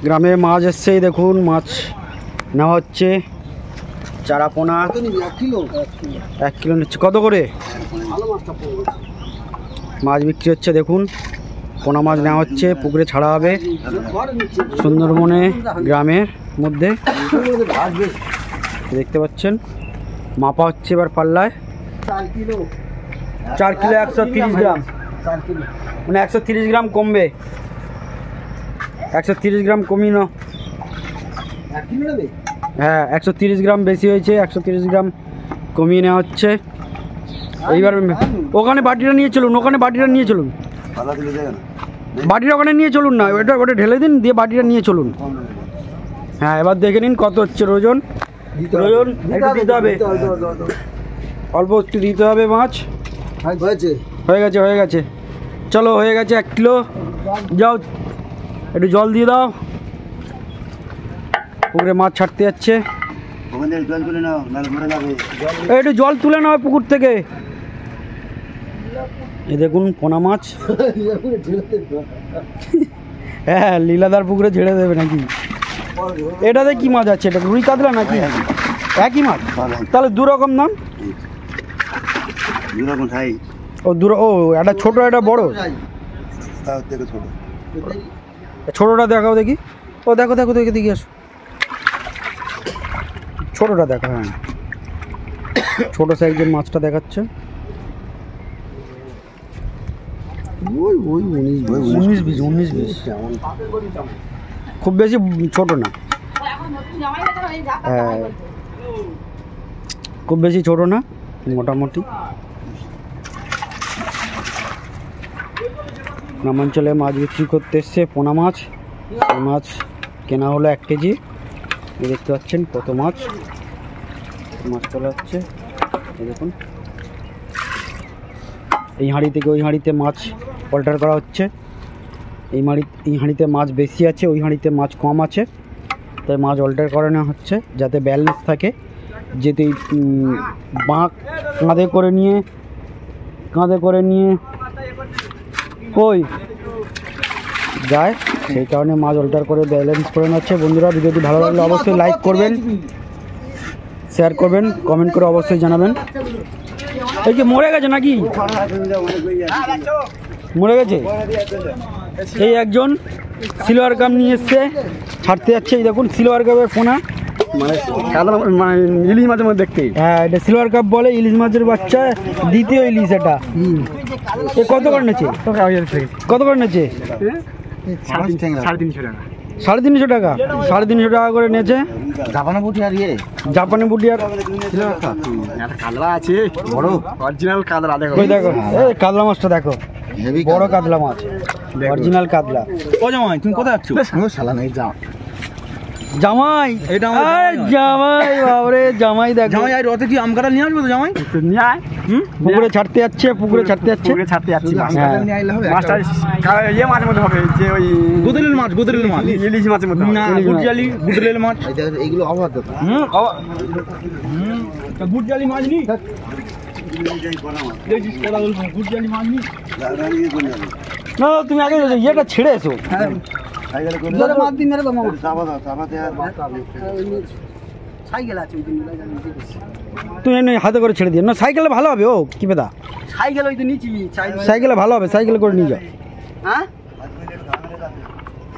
গ্রামে মাছ এসছে, দেখুন মাছ নেওয়া হচ্ছে। চারা পোনা 1 কিলো নিচ্ছে। কত করে মাছ বিক্রি হচ্ছে দেখুন। পোনা মাছ নেওয়া হচ্ছে, পুকুরে ছাড়া হবে সুন্দরবনে গ্রামের মধ্যে। দেখতে পাচ্ছেন মাপা হচ্ছে এবার পাল্লায়। 4 কিলো 130 গ্রাম, মানে 130 গ্রাম কমবে। 130 গ্রাম কমিয়ে নাও। হ্যাঁ 130 গ্রাম বেশি হয়েছে, 130 গ্রাম কমিয়ে নেওয়া হচ্ছে। এইবার ওখানে বাটিটা নিয়ে চলুন, ওখানে বাটিটা নিয়ে চলুন, বাটিটা ওখানে নিয়ে চলুন না, ওটা ঢেলে দিন, দিয়ে বাটিটা নিয়ে চলুন। হ্যাঁ এবার দেখে নিন কত হচ্ছে ওজন। ওজন একটু দিতে হবে, অল্প একটু দিতে হবে। মাছ হয়ে গেছে, হয়ে গেছে, চলো হয়ে গেছে 1 কিলো। যাও একটু জল দিয়ে দাও, পুকুরে মাছ ছাড়তে যাচ্ছে। একটু জল তুলে নাও পুকুর থেকে। এই দেখুন পোনা মাছ। হ্যাঁ লীলাদার পুকুরে ছেড়ে দেবে নাকি? এটাতে কি মাছ আছে? এটা রুই কাতলা নাকি? একই মাছ, তাহলে 2 রকম দাম। ও একটা ছোট একটা বড়। ছোটটা দেখাও দেখি। ও দেখো দেখো দেখে দেখি, আসো ছোটটা দেখা। হ্যাঁ ছোট সাইজের মাছটা দেখাচ্ছে। ওই 19-20 খুব বেশি ছোট না। হ্যাঁ খুব বেশি ছোট না, মোটামুটি। গ্রামাঞ্চলে মাছ বিক্রি করতে এসছে পোনা মাছ। এই মাছ কেনা হলো 1 কেজি। দেখতে পাচ্ছেন কত মাছ তোলা হচ্ছে। দেখুন এই হাঁড়ি থেকে ওই হাঁড়িতে মাছ অল্টার করা হচ্ছে। এই হাঁড়িতে মাছ বেশি আছে, ওই হাঁড়িতে মাছ কম আছে, তাই মাছ অল্টার করানো হচ্ছে যাতে ব্যালেন্স থাকে। যেতে বাঁক কাঁধে করে নিয়ে কই যায়, সেই কারণে মাছ অল্টার করে ব্যালেন্স করে নিচ্ছে। বন্ধুরা ভিডিওটি ভালো লাগলে অবশ্যই লাইক করবেন, শেয়ার করবেন, কমেন্ট করে অবশ্যই জানাবেন। এই যে মরে গেছে নাকি? মরে গেছে। এই একজন সিলভার কাপ নিয়ে এসছে, ছাড়তে যাচ্ছে। এই দেখুন সিলভার কাপের পোনা, মানে ইলিশ মাছের মধ্যে দেখতে। হ্যাঁ এটা সিলভার কাপ বলে, ইলিশ মাছের বাচ্চা, দ্বিতীয় ইলিশ এটা। কত করে নিচ্ছে? কত করে নিচ্ছে? 350 টাকা। 350 টাকা, 350 টাকা করে নিয়েছে। জাপানি বুটি আর কাতলা আছে, বড় অরিজিনাল কাতলা। দেখো দেখো এই কাতলা মাছটা দেখো, বড় কাতলা মাছ, অরিজিনাল কাতলা। ও জামাই তুমি কোথায় যাচ্ছ? শালা নেই যাও জামাই, এটা জামাই বাবরে জামাই দেখো। জামাই আর রতে কি আম কাটা নিয়ে আসবে তো? জামাই নিয়ে আয়। পুকুরে ছাড়তে যাচ্ছে, পুকুরে ছাড়তে যাচ্ছে। মাছটা ইয়ে মাছের মধ্যে হবে, যে ওই গুদরেল মাছ, ইলিশ মাছের মধ্যে না, গুদরেল মাছ। এইগুলো অবাধ গুদজালি মাছ নি, না তুমি আগে ইয়েটা ছেড়ে এসো। তুমি হাতে করে ছেড়ে দিও না, সাইকেলে ভালো হবে। ও কি বেদা সাইকেল, ওই তো নিচি সাইকেলে ভালো হবে, সাইকেলে করে নিয়ে যাও। হ্যাঁ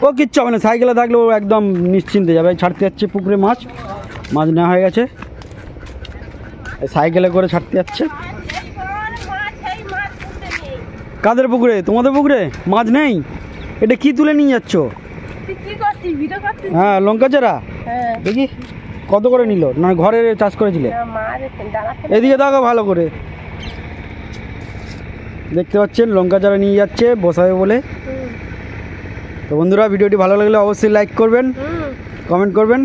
ও কিচ্ছু হবে না, সাইকেলে থাকলে ও একদম নিশ্চিন্তে যাবে। ছাড়তে যাচ্ছে পুকুরে মাছ নেওয়া হয়ে গেছে, সাইকেলে করে ছাড়তে যাচ্ছে। কাদের পুকুরে? তোমাদের পুকুরে মাছ নেই? এটা কি তুলে নিয়ে যাচ্ছ? হ্যাঁ লঙ্কা চারা। দেখি কত করে নিল? না ঘরে চাষ করেছিলে? এদিকে দেখো ভালো করে, দেখতে পাচ্ছেন লঙ্কা চারা নিয়ে যাচ্ছে বসাবে বলে। তো বন্ধুরা ভিডিওটি ভালো লাগলে অবশ্যই লাইক করবেন, কমেন্ট করবেন।